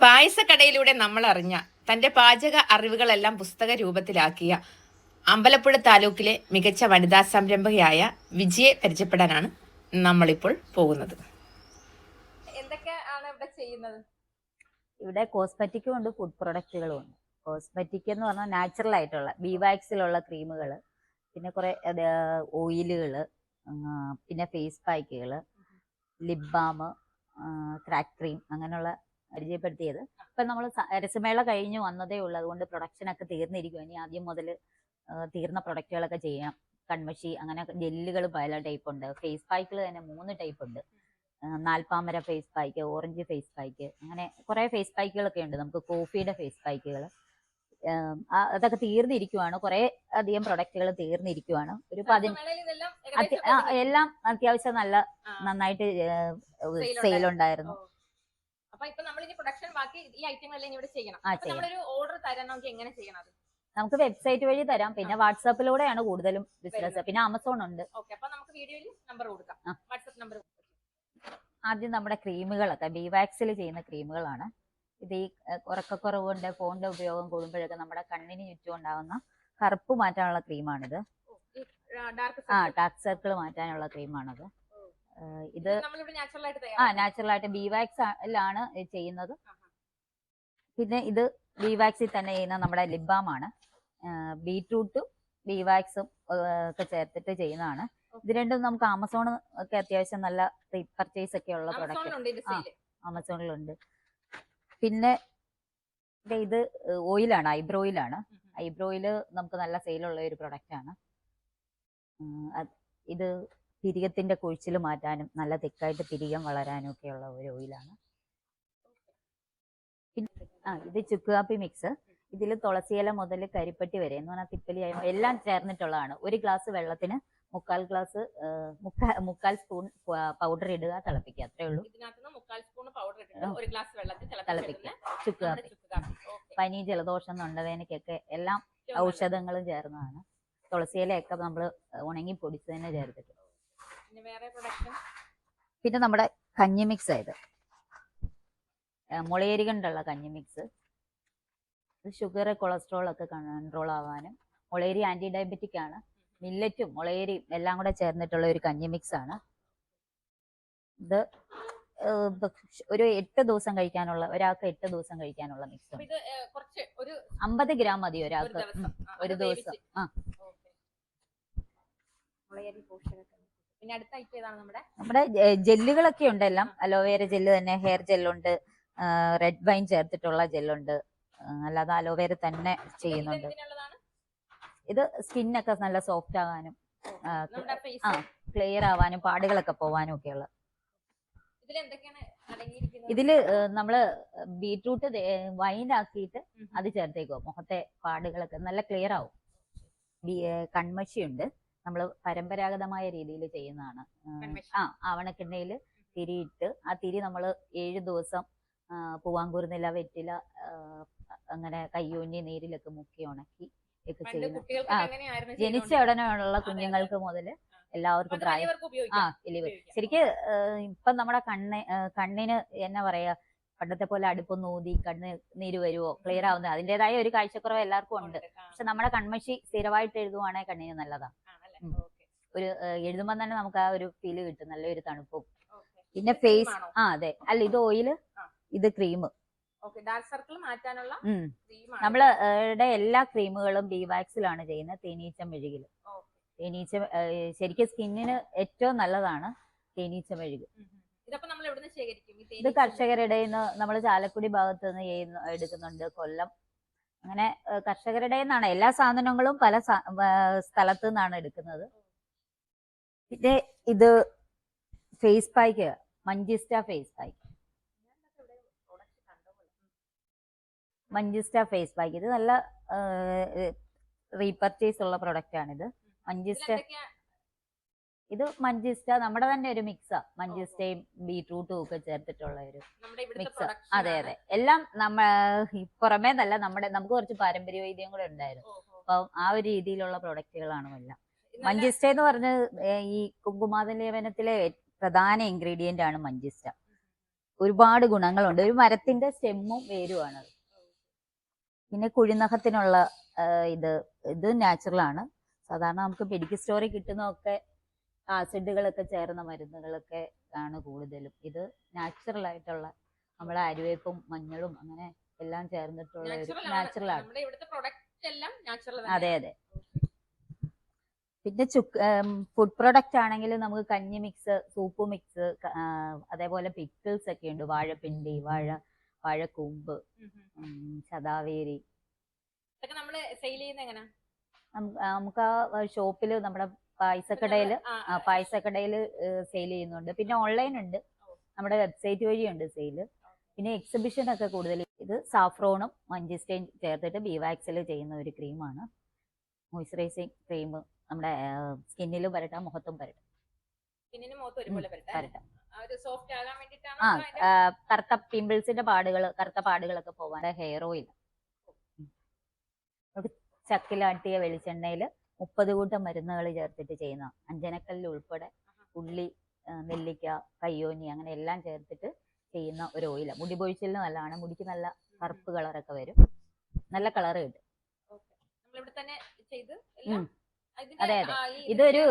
പായസക്കടയിലൂടെ നമ്മൾ അറിഞ്ഞ തന്റെ പാചക അറിവുകളെല്ലാം പുസ്തക രൂപത്തിലാക്കിയ അമ്പലപ്പുഴ താലൂക്കിലെ മികച്ച വനിതാ സംരംഭകയായ വിജയെ പരിചയപ്പെടാനാണ് നമ്മളിപ്പോൾ പോകുന്നത്. എന്തൊക്കെയാണ് ഇവിടെ ചെയ്യുന്നത്? ഇവിടെ കോസ്മെറ്റിക്കും ഉണ്ട്, ഫുഡ് പ്രൊഡക്റ്റുകളും ഉണ്ട്. കോസ്മെറ്റിക് എന്ന് പറഞ്ഞാൽ നാച്ചുറൽ ആയിട്ടുള്ള ബീവാക്സിലുള്ള ക്രീമുകൾ, പിന്നെ കുറെ ഓയിലുകൾ, പിന്നെ ഫേസ് പാക്കുകൾ, ലിപ് ബാം, ക്രാക്ക് ക്രീം, അങ്ങനെയുള്ള പരിചയപ്പെടുത്തിയത്. ഇപ്പം നമ്മൾ രസമേള കഴിഞ്ഞ് വന്നതേ ഉള്ളൂ, അതുകൊണ്ട് പ്രൊഡക്ഷനൊക്കെ തീർന്നിരിക്കും. ഇനി ആദ്യം മുതൽ തീർന്ന പ്രൊഡക്റ്റുകളൊക്കെ ചെയ്യാം. കൺമഷി, അങ്ങനെ ജെല്ലുകൾ പല ടൈപ്പ് ഉണ്ട്. ഫേസ് പാക്കുകൾ തന്നെ 3 ടൈപ്പ് ഉണ്ട്. നാൽപ്പാമര face pack, orange face pack, അങ്ങനെ കുറെ ഫേസ് പാക്കുകളൊക്കെ ഉണ്ട്. നമുക്ക് കോഫിയുടെ ഫേസ് പാക്കുകൾ, അതൊക്കെ തീർന്നിരിക്കുവാണ്. കുറെ അധികം പ്രൊഡക്റ്റുകൾ തീർന്നിരിക്കുവാണ്. ഒരു എല്ലാം അത്യാവശ്യം നന്നായിട്ട് സെയിൽ ഉണ്ടായിരുന്നു. നമുക്ക് വെബ്സൈറ്റ് വഴി തരാം, പിന്നെ വാട്സാപ്പിലൂടെയാണ് കൂടുതലും ബിസിനസ്. പിന്നെ ആമസോൺ ഉണ്ട്. ആദ്യം നമ്മുടെ ക്രീമുകളൊക്കെ ബീവാക്സിൽ ചെയ്യുന്ന ക്രീമുകളാണ്. ഇത് ഈ ഉറക്കക്കുറവുകൊണ്ട് ഫോണിന്റെ ഉപയോഗം കൂടുമ്പോഴൊക്കെ നമ്മുടെ കണ്ണിന് ചുറ്റും ഉണ്ടാകുന്ന കറുപ്പ് മാറ്റാനുള്ള ക്രീമാണിത്. ഡാർക്ക് സർക്കിൾ മാറ്റാനുള്ള ക്രീമാണത്. ഇത് നാച്ചുറൽ ആയിട്ട് ബീവാക്സിലാണ് ചെയ്യുന്നത്. പിന്നെ ഇത് ബീവാക്സിൽ തന്നെ ചെയ്യുന്ന നമ്മുടെ ലിപ് ബാം ആണ്. ബീറ്റ്റൂട്ടും ബീവാക്സും ഒക്കെ ചേർത്തിട്ട് ചെയ്യുന്നതാണ്. ഇത് രണ്ടും നമുക്ക് ആമസോൺ ഒക്കെ അത്യാവശ്യം നല്ല പർച്ചേസ് ഒക്കെ ഉള്ള പ്രൊഡക്റ്റ് ആമസോണിലുണ്ട്. പിന്നെ ഇത് ഓയിലാണ്, ഐബ്രോ ഓയിലാണ്. ഐബ്രോ ഓയില് നമുക്ക് നല്ല സെയിലുള്ള ഒരു പ്രൊഡക്റ്റ് ആണ്. ഇത് പിരികത്തിന്റെ കുഴിച്ചിൽ മാറ്റാനും നല്ല തിക്കായിട്ട് പിരികം വളരാനും ഒക്കെയുള്ള ഒരു ഓയിലാണ്. ഇത് ചുക്ക് കാപ്പി മിക്സ്. ഇതിൽ തുളസിയില മുതൽ കരിപ്പട്ടി വരെ എന്ന് പറഞ്ഞാൽ തിപ്പലി എല്ലാം ചേർന്നിട്ടുള്ളതാണ്. 1 ഗ്ലാസ് വെള്ളത്തിന് 3/4 സ്പൂൺ പൗഡർ ഇടുക, തിളപ്പിക്കുക, അത്രേ ഉള്ളൂ. തിളപ്പിക്കുക. ചുക്ക് കാപ്പി പനി, ജലദോഷം, തൊണ്ടവേദനയ്ക്കൊക്കെ എല്ലാം ഔഷധങ്ങളും ചേർന്നതാണ്. തുളസിയിലയൊക്കെ നമ്മൾ ഉണങ്ങി പൊടിച്ച് തന്നെ ചേർത്തിട്ട്. പിന്നെ നമ്മുടെ കഞ്ഞി മിക്സ് ആയത് മുളയരി കൊണ്ടുള്ള കഞ്ഞി മിക്സ്. ഷുഗർ, കൊളസ്ട്രോൾ ഒക്കെ കൺട്രോൾ ആവാനും, മുളയരി ആന്റി ഡയബറ്റിക് ആണ്. മില്ലറ്റും മുളയരിയും എല്ലാം കൂടെ ചേർന്നിട്ടുള്ള ഒരു കഞ്ഞി മിക്സ് ആണ് ഇത്. ഒരു 8 ദിവസം കഴിക്കാനുള്ള, ഒരാൾക്ക് 8 ദിവസം കഴിക്കാനുള്ള മിക്സ്. 50 ഗ്രാം മതി ഒരാൾക്ക് ഒരു ദിവസം. നമ്മുടെ ജെല്ലുകളൊക്കെ ഉണ്ട് എല്ലാം. അലോവേര ജെല്ല് തന്നെ, ഹെയർ ജെല്ലുണ്ട്, റെഡ് വൈൻ ചേർത്തിട്ടുള്ള ജെല്ലുണ്ട്, അല്ലാതെ അലോവേര തന്നെ ചെയ്യുന്നുണ്ട്. ഇത് സ്കിന്നൊക്കെ നല്ല സോഫ്റ്റ് ആകാനും ക്ലിയർ ആവാനും പാടുകളൊക്കെ പോവാനും ഒക്കെയുള്ള. ഇതില് നമ്മള് ബീറ്റ്റൂട്ട് വൈൻ ആക്കിയിട്ട് അത് ചേർത്തേക്കോ, മുഖത്തെ പാടുകളൊക്കെ നല്ല ക്ലിയർ ആവും. കൺമഷിയുണ്ട്, നമ്മൾ പരമ്പരാഗതമായ രീതിയിൽ ചെയ്യുന്നതാണ്. ആവണക്കെണ്ണയിൽ തിരിയിട്ട്, ആ തിരി നമ്മൾ 7 ദിവസം പൂവാങ്കൂർനില, വെറ്റില, അങ്ങനെ കയ്യൂന്നി നീരിലൊക്കെ മുക്കി ഉണക്കി ഒക്കെ ചെയ്യുന്ന. ജനിച്ച ഉടനെയുള്ള കുഞ്ഞുങ്ങൾക്ക് മുതൽ എല്ലാവർക്കും പ്രായം ശരിക്ക് ഇപ്പൊ നമ്മുടെ കണ്ണിന് എന്നാ പറയാ, പണ്ടത്തെ പോലെ അടുപ്പൊന്ന് ഊതി കണ്ണ് നീര് വരുവോ, ക്ലിയർ ആവുന്നത്, അതിൻ്റെതായ ഒരു കാഴ്ചക്കുറവ് എല്ലാവർക്കും ഉണ്ട്. പക്ഷെ നമ്മുടെ കൺമഷി സ്ഥിരമായിട്ട് എഴുതുവാണെങ്കിൽ കണ്ണിന് നല്ലതാണ്. ഒരു എഴുതുമ്പോൾ തന്നെ നമുക്ക് ആ ഒരു ഫീല് കിട്ടും, നല്ലൊരു തണുപ്പും. പിന്നെ ഫേസ് അതെ, അല്ല ഇത് ഓയില്, ഇത് ക്രീം. നമ്മളുടെ എല്ലാ ക്രീമുകളും ബീവാക്സിലാണ് ചെയ്യുന്നത്. തേനീച്ച മെഴുകില്. തേനീച്ച ശരിക്കും സ്കിന്നിന് ഏറ്റവും നല്ലതാണ് തേനീച്ച മെഴുക്. ഇത് കർഷകരുടെ നമ്മൾ ചാലക്കുടി ഭാഗത്ത് നിന്ന് എടുക്കുന്നുണ്ട്, കൊല്ലം, അങ്ങനെ കർഷകരുടെ നിന്നാണ് എല്ലാ സാധനങ്ങളും, പല സ്ഥലത്തു നിന്നാണ് എടുക്കുന്നത്. പിന്നെ ഇത് ഫേസ് പാക്ക്, മഞ്ചിസ്റ്റ ഫേസ് പാക്ക്. മഞ്ചിസ്റ്റ ഫേസ് പാക്ക് ഇത് നല്ല റീപർച്ചേസ് ഉള്ള പ്രൊഡക്റ്റ് ആണിത്. മഞ്ചിസ്റ്റ നമ്മുടെ തന്നെ ഒരു മിക്സാ. മഞ്ചിസ്റ്റയും ബീട്രൂട്ടും ഒക്കെ ചേർത്തിട്ടുള്ള ഒരു മിക്സ്. അതെ അതെ, എല്ലാം പുറമേ നല്ല നമുക്ക് കുറച്ച് പാരമ്പര്യ വൈദ്യം കൂടെ ഉണ്ടായിരുന്നു. അപ്പൊ ആ ഒരു രീതിയിലുള്ള പ്രൊഡക്റ്റുകളാണ് എല്ലാം. മഞ്ചിസ്റ്റ എന്ന് പറഞ്ഞ ഈ കുങ്കുമാതിലേപനത്തിലെ പ്രധാന ഇൻഗ്രീഡിയന്റ് ആണ് മഞ്ചിസ്റ്റ. ഒരുപാട് ഗുണങ്ങളുണ്ട്. ഒരു മരത്തിന്റെ സ്റ്റെമ്മും വേരുമാണ്. പിന്നെ കുഴിനഖത്തിനുള്ള ഇത് നാച്ചുറൽ ആണ്. സാധാരണ നമുക്ക് മെഡിക്കൽ സ്റ്റോറിൽ കിട്ടുന്നതൊക്കെ ആസിഡുകളൊക്കെ ചേർന്ന മരുന്നുകളൊക്കെ ആണ് കൂടുതലും. ഇത് നാച്ചുറൽ ആയിട്ടുള്ള നമ്മുടെ അരിവേപ്പും മഞ്ഞളും അങ്ങനെ എല്ലാം ചേർന്നിട്ടുള്ള ഒരു നാച്ചുറൽ ആണ്. അതെ അതെ. പിന്നെ ഫുഡ് പ്രൊഡക്റ്റ് ആണെങ്കിൽ നമുക്ക് കഞ്ഞി മിക്സ്, സൂപ്പ് മിക്സ്, അതേപോലെ പിക്കിൾസ് ഒക്കെ ഉണ്ട്. വാഴപ്പിണ്ടി, വാഴക്കൂമ്പ്, ശതാവേരി. നമുക്ക് ആ ഷോപ്പില് നമ്മുടെ പായസക്കടയില് സെയിൽ ചെയ്യുന്നുണ്ട്. പിന്നെ ഓൺലൈൻ ഉണ്ട്, നമ്മുടെ വെബ്സൈറ്റ് വഴിയുണ്ട് സെയില്. പിന്നെ എക്സിബിഷൻ ഒക്കെ കൂടുതൽ. ഇത് സാഫ്രോണും മഞ്ചിസ്റ്റയും ചേർത്തിട്ട് ബീവാക്സിൽ ചെയ്യുന്ന ഒരു ക്രീമാണ്. മോയ്സ്ചറൈസിങ് ക്രീം നമ്മുടെ സ്കിന്നിലും പരട്ടാം, മുഖത്തും പരട്ടാം. കറുത്ത പിമ്പിൾസിന്റെ കറുത്ത പാടുകളൊക്കെ പോവാൻ ഹെയർ ഓയിൽ. ചക്കിലാട്ടിയ വെളിച്ചെണ്ണയിൽ 30 കൂട്ടം മരുന്നുകൾ ചേർത്തിട്ട് ചെയ്യുന്ന, അഞ്ജനക്കല്ല് ഉൾപ്പെടെ, ഉള്ളി, നെല്ലിക്ക, കയ്യോന്നി അങ്ങനെ എല്ലാം ചേർത്തിട്ട് ചെയ്യുന്ന ഒരു ഓയില. മുടി പൊഴിച്ചിലിന് നല്ലതാണ്. മുടിക്ക് നല്ല കറുപ്പ് കളറൊക്കെ വരും, നല്ല കളർ കിട്ടും. അതെ അതെ. ഇതൊരു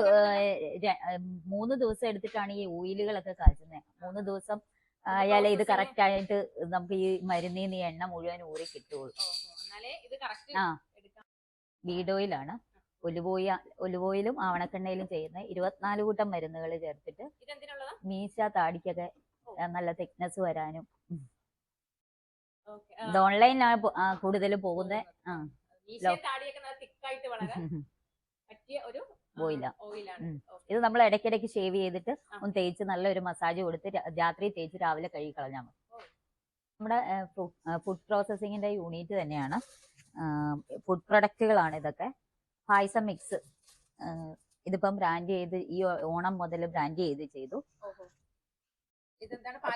3 ദിവസം എടുത്തിട്ടാണ് ഈ ഓയിലുകളൊക്കെ കാച്ചുന്നത്. 3 ദിവസം ആയാലേ ഇത് കറക്റ്റ് ആയിട്ട് നമുക്ക് ഈ മരുന്നിൽ നിന്ന് എണ്ണ മുഴുവൻ ഊറി കിട്ടുള്ളൂ. ബീഡ് ഓയിലാണ്. ഒലിവ് ഓയിലും ആവണക്കെണ്ണയിലും ചെയ്യുന്ന 24 കൂട്ടം മരുന്നുകൾ ചേർത്തിട്ട് മീശ, താടിക്കൊക്കെ നല്ല തിക്നെസ് വരാനും. ഇത് ഓൺലൈനിലാണ് കൂടുതൽ പോകുന്നത്. ഓയിലാണ്. ഇത് നമ്മൾ ഇടയ്ക്കിടയ്ക്ക് ഷേവ് ചെയ്തിട്ട് ഒന്ന് തേച്ച് നല്ലൊരു മസാജ് കൊടുത്ത് രാത്രി തേച്ച് രാവിലെ കഴുകി കളഞ്ഞാൽ മതി. നമ്മുടെ ഫുഡ് പ്രോസസ്സിങ്ങിന്റെ യൂണിറ്റ് തന്നെയാണ്. ഫുഡ് പ്രൊഡക്റ്റുകളാണ് ഇതൊക്കെ. പായസം മിക്സ് ഇതിപ്പം ബ്രാൻഡ് ചെയ്ത് ഈ ഓണം മുതൽ ബ്രാൻഡ് ചെയ്തു.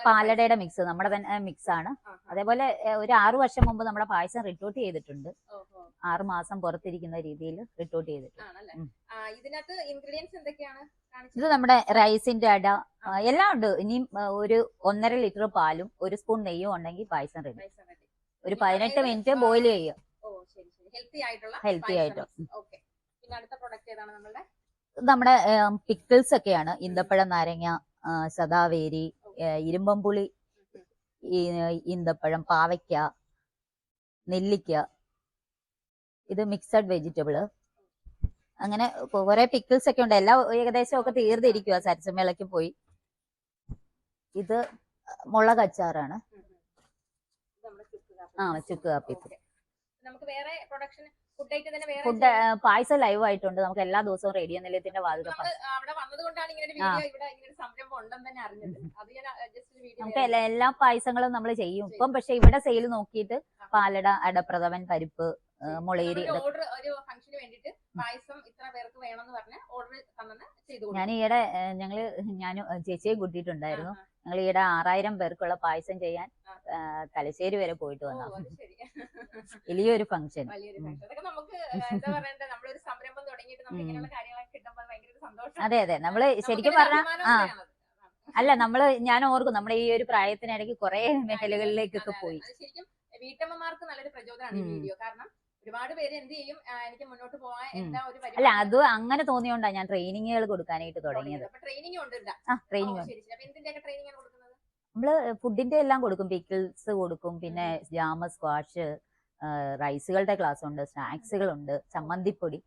പാലടയുടെ മിക്സ് നമ്മുടെ തന്നെ മിക്സ് ആണ്. അതേപോലെ ഒരു 6 വർഷം മുമ്പ് നമ്മുടെ പായസം റിട്ടോട്ട് ചെയ്തിട്ടുണ്ട്. 6 മാസം പുറത്തിരിക്കുന്ന രീതിയിൽ റിട്ടോട്ട് ചെയ്തിട്ടുണ്ട്. ഇത് നമ്മുടെ റൈസിന്റെ അട എല്ലാം ഉണ്ട്. ഇനിയും ഒരു 1.5 ലിറ്റർ പാലും 1 സ്പൂൺ നെയ്യും ഉണ്ടെങ്കിൽ പായസം റെഡി. ഒരു 18 മിനിറ്റ് ബോയിൽ ചെയ്യുക. ഹെൽത്തി ആയിട്ട്. നമ്മുടെ പിക്കിൾസ് ഒക്കെയാണ്. ഈന്തപ്പഴം, നാരങ്ങ, ശതാവേരി, ഇരുമ്പമ്പുളി, ഈന്തപ്പഴം, പാവയ്ക്ക, നെല്ലിക്ക. ഇത് മിക്സഡ് വെജിറ്റബിള്. അങ്ങനെ കുറെ പിക്കിൾസ് ഒക്കെ ഉണ്ട്. എല്ലാം ഏകദേശം ഒക്കെ തീർന്നിരിക്കുക. സരസമേളയ്ക്ക് പോയി. ഇത് മുളക് അച്ചാറാണ്. ചുക്ക് കാപ്പി. ഫുഡ് പായസം ലൈവ് ആയിട്ടുണ്ട്. നമുക്ക് എല്ലാ ദിവസവും റേഡിയോ നിലയത്തിന്റെ വാതിൽ നമുക്ക് എല്ലാ പായസങ്ങളും നമ്മൾ ചെയ്യും ഇപ്പം. പക്ഷെ ഇവിടെ സെയിൽ നോക്കിയിട്ട് പാലട, അടപ്രഥമൻ, പരിപ്പ്, മുളേരി. ഞാൻ ഈയിടെ ഞാനും ചേച്ചിയെ കൂട്ടിയിട്ടുണ്ടായിരുന്നു. ഞങ്ങൾ ഈയിടെ 6000 പേർക്കുള്ള പായസം ചെയ്യാൻ തലശ്ശേരി വരെ പോയിട്ട് വന്നു. വലിയൊരു ഫംഗ്ഷൻ. അതെ അതെ. നമ്മള് ശരിക്കും പറഞ്ഞാൽ ഞാൻ ഓർക്കും നമ്മുടെ ഈ ഒരു പ്രായത്തിനിടയ്ക്ക് കുറെ മേഖലകളിലേക്കൊക്കെ പോയി. വീട്ടമ്മമാർക്ക് നല്ലൊരു പ്രചോദനമാണ് ഈ വീഡിയോ. കാരണം ഒരുപാട് പേര് എന്ത് ചെയ്യും, എനിക്ക് മുന്നോട്ട് പോകാൻ എന്താ ഒരു അത് അങ്ങനെ തോന്നിയോണ്ടാണ് ഞാൻ ട്രെയിനിങ്ങുകൾ കൊടുക്കാനായിട്ട് തുടങ്ങിയത്. ട്രെയിനിങ് ഉണ്ട്. നമ്മള് ഫുഡിന്റെ എല്ലാം കൊടുക്കും. പിക്കിൾസ് കൊടുക്കും, പിന്നെ ജാമ്, സ്ക്വാഷ്, റൈസുകളുടെ ക്ലാസ് ഉണ്ട്, സ്നാക്സുകളുണ്ട്, ചമ്മന്തിപ്പൊടി,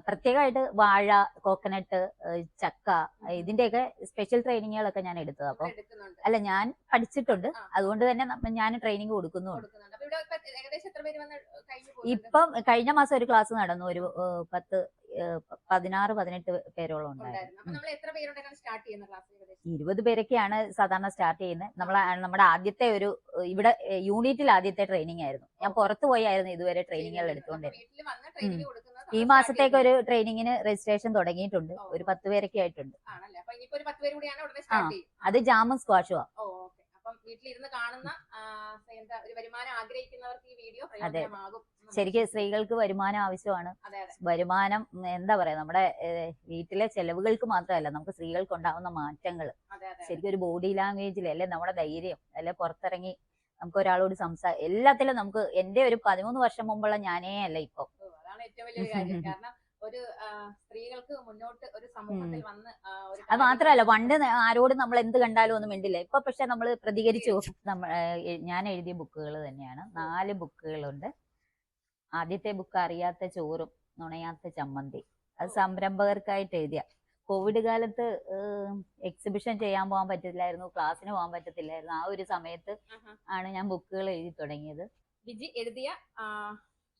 പ്രത്യേകമായിട്ട് വാഴ, കോക്കനട്ട്, ചക്ക, ഇതിന്റെയൊക്കെ സ്പെഷ്യൽ ട്രെയിനിങ്ങുകളൊക്കെ ഞാൻ എടുത്തത്. അപ്പം ഞാൻ പഠിച്ചിട്ടുണ്ട്. അതുകൊണ്ട് തന്നെ ഞാൻ ട്രെയിനിങ് കൊടുക്കുന്നുണ്ട്. ഇപ്പം കഴിഞ്ഞ മാസം ഒരു ക്ലാസ് നടന്നു. ഒരു 16-18 പേരോളം ഉണ്ടായിരുന്നു. 20 പേരൊക്കെയാണ് സാധാരണ സ്റ്റാർട്ട് ചെയ്യുന്നത്. നമ്മുടെ ആദ്യത്തെ ഇവിടെ യൂണിറ്റിൽ ആദ്യത്തെ ട്രെയിനിങ് ആയിരുന്നു. ഞാൻ പുറത്തു പോയായിരുന്നു ഇതുവരെ ട്രെയിനിങ്ങുകൾ എടുത്തുകൊണ്ടിരുന്നത്. ഈ മാസത്തേക്ക് ഒരു ട്രെയിനിങ്ങിന് രജിസ്ട്രേഷൻ തുടങ്ങിയിട്ടുണ്ട്. ഒരു 10 പേരൊക്കെ ആയിട്ടുണ്ട്. അത് ജാമും സ്ക്വാഷുവാ. വീട്ടിലിരുന്ന് കാണുന്ന എന്താ ഒരു വരുമാനം ആഗ്രഹിക്കുന്നവർക്ക് ഈ വീഡിയോ പ്രയോജനമാകും. ശരിക്കും സ്ത്രീകൾക്ക് വരുമാനം ആവശ്യമാണ്. അതെ അതെ വരുമാനം എന്താ പറയാ, നമ്മുടെ വീട്ടിലെ ചെലവുകൾക്ക് മാത്രമല്ല, നമുക്ക് സ്ത്രീകൾക്ക് ഉണ്ടാവുന്ന മാറ്റങ്ങൾ അതെ അതെ ശരിക്കും ഒരു ബോഡി ലാംഗ്വേജിൽ അല്ലെ, നമ്മുടെ ധൈര്യം അല്ലെ, പുറത്തിറങ്ങി നമുക്ക് ഒരാളോട് എല്ലാത്തിലും നമുക്ക്, എന്റെ ഒരു 13 വർഷം മുമ്പുള്ള ഞാനേ അല്ല ഇപ്പൊ. അതാണ് ഏറ്റവും വലിയൊരു കാര്യം. കാരണം ഒരു സ്ത്രീകൾക്ക് മുന്നോട്ട് ഒരു സമൂഹത്തിൽ വന്ന് അത് മാത്രല്ല, പണ്ട് ആരോടും നമ്മൾ എന്ത് കണ്ടാലും ഒന്നും മിണ്ടില്ല. ഇപ്പൊ പക്ഷെ നമ്മൾ പ്രതികരിച്ചു. ഞാൻ എഴുതിയ ബുക്കുകൾ തന്നെയാണ്, 4 ബുക്കുകളുണ്ട്. ആദ്യത്തെ ബുക്ക് അറിയാത്ത ചോറും നുണയാത്ത ചമ്മന്തി, അത് സംരംഭകർക്കായിട്ട് എഴുതിയ. കോവിഡ് കാലത്ത് എക്സിബിഷൻ ചെയ്യാൻ പോകാൻ പറ്റില്ലായിരുന്നു, ക്ലാസ്സിന് പോകാൻ പറ്റത്തില്ലായിരുന്നു. ആ ഒരു സമയത്ത് ആണ് ഞാൻ ബുക്കുകൾ എഴുതി തുടങ്ങിയത്. വിജി എഴുതിയ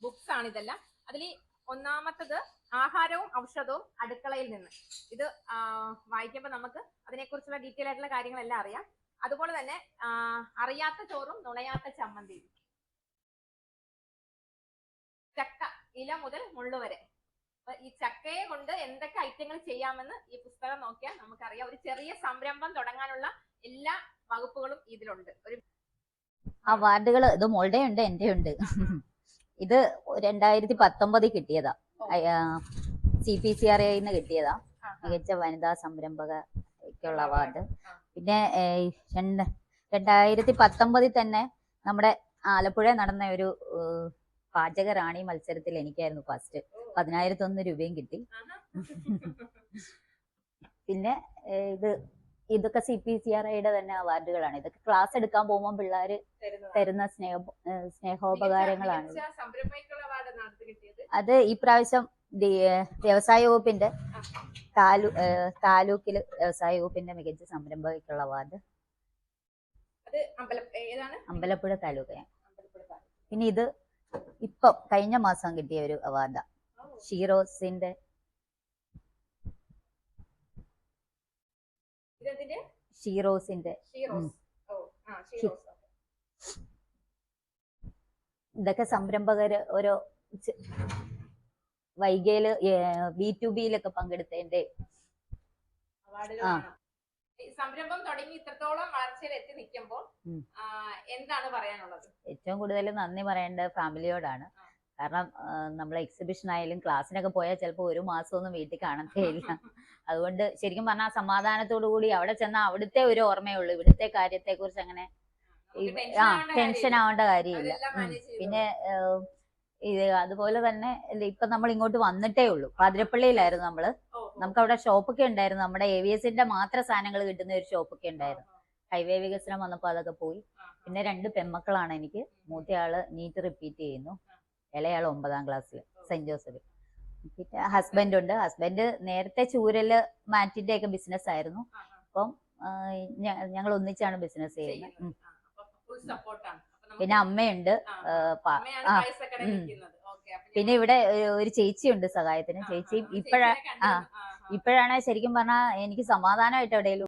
ബുക്സ് ആണ് ഇതെല്ലാം. അതിൽ ഒന്നാമത്തത് ആഹാരവും ഔഷധവും അടുക്കളയിൽ നിന്ന്. ഇത് വായിക്കുമ്പോൾ നമുക്ക് അതിനെക്കുറിച്ചുള്ള ഡീറ്റെയിൽ ആയിട്ടുള്ള കാര്യങ്ങളെല്ലാം അറിയാം. അതുപോലെ തന്നെ അറിയാത്ത ചോറും നുണയാത്ത ചമ്മന്തിയും, ചക്ക ഇല മുതൽ മുള്ളു വരെ. അപ്പൊ ഈ ചക്കയെ കൊണ്ട് എന്തൊക്കെ ഐറ്റങ്ങൾ ചെയ്യാമെന്ന് ഈ പുസ്തകം നോക്കിയാൽ നമുക്കറിയാം. ഒരു ചെറിയ സംരംഭം തുടങ്ങാനുള്ള എല്ലാ വകുപ്പുകളും ഇതിലുണ്ട്. ഒരു അവാർഡുകൾ ഇത് മോളുടെ ഉണ്ട്, എന്റെ ഉണ്ട്. ഇത് 2019 കിട്ടിയതാ, CPCRA കിട്ടിയതാ, മികച്ച വനിതാ സംരംഭകയ്ക്കുള്ള അവാർഡ്. പിന്നെ 2019 തന്നെ നമ്മുടെ ആലപ്പുഴ നടന്ന ഒരു പാചക റാണി മത്സരത്തിൽ എനിക്കായിരുന്നു ഫസ്റ്റ്. 10,001 രൂപയും കിട്ടി. പിന്നെ ഇതൊക്കെ CPCRAയുടെ തന്നെ അവാർഡുകളാണ്. ഇതൊക്കെ ക്ലാസ് എടുക്കാൻ പോകുമ്പോൾ പിള്ളേര് തരുന്ന സ്നേഹോപകാരങ്ങളാണ്. അത് ഈ പ്രാവശ്യം വ്യവസായ വകുപ്പിന്റെ താലൂക്കില് വ്യവസായ വകുപ്പിന്റെ മികച്ച സംരംഭകയ്ക്കുള്ള അവാർഡ് അമ്പലപ്പുഴ താലൂക്ക്. പിന്നെ ഇത് ഇപ്പം കഴിഞ്ഞ മാസം കിട്ടിയ ഒരു അവാർഡാ, ഷീറോസിന്റെ. ഇതൊക്കെ സംരംഭകര് ഓരോ വൈകയില് B2Bയിലൊക്കെ പങ്കെടുത്തതിന്റെ സംരംഭം തുടങ്ങി ഇത്രത്തോളം വളർച്ചയിൽ എത്തി നിൽക്കുമ്പോൾ എന്താണ് പറയാനുള്ളത്? ഏറ്റവും കൂടുതൽ നന്ദി പറയേണ്ടത് ഫാമിലിയോടാണ്. കാരണം നമ്മൾ എക്സിബിഷൻ ആയാലും ക്ലാസ്സിനൊക്കെ പോയാൽ ചിലപ്പോൾ ഒരു മാസമൊന്നും വീട്ടിൽ കാണത്തേ ഇല്ല. അതുകൊണ്ട് ശരിക്കും പറഞ്ഞാൽ സമാധാനത്തോടു കൂടി അവിടെ ചെന്നാൽ അവിടുത്തെ ഒരു ഓർമ്മയുള്ളൂ, ഇവിടുത്തെ കാര്യത്തെ കുറിച്ച് അങ്ങനെ ടെൻഷൻ ആവേണ്ട കാര്യമില്ല. പിന്നെ അതുപോലെ തന്നെ ഇപ്പൊ നമ്മൾ ഇങ്ങോട്ട് വന്നിട്ടേ ഉള്ളൂ. പാതിരപ്പള്ളിയിലായിരുന്നു നമുക്ക് അവിടെ ഷോപ്പൊക്കെ ഉണ്ടായിരുന്നു, നമ്മുടെ AVSന്റെ മാത്രം സാധനങ്ങൾ കിട്ടുന്ന ഒരു ഷോപ്പൊക്കെ ഉണ്ടായിരുന്നു. ഹൈവേ വികസനം വന്നപ്പോ അതൊക്കെ പോയി. പിന്നെ 2 പെൺമക്കളാണ് എനിക്ക്. മൂത്തയാള് നീറ്റ് റിപ്പീറ്റ് ചെയ്യുന്നു, ഇളയാള് 9ാം ക്ലാസ്സിൽ സെന്റ് ജോസഫ്. പിന്നെ ഹസ്ബൻഡ് ഉണ്ട്. ഹസ്ബൻഡ് നേരത്തെ ചൂരല് മാറ്റിന്റെ ഒക്കെ ബിസിനസ് ആയിരുന്നു. അപ്പം ഞങ്ങൾ ഒന്നിച്ചാണ് ബിസിനസ് ചെയ്യുന്നത്. പിന്നെ അമ്മയുണ്ട്. പിന്നെ ഇവിടെ ഒരു ചേച്ചിയുണ്ട് സഹായത്തിന്. ചേച്ചി ഇപ്പോഴാണ് ശരിക്കും പറഞ്ഞാൽ എനിക്ക് സമാധാനമായിട്ട് എവിടെയെങ്കിലും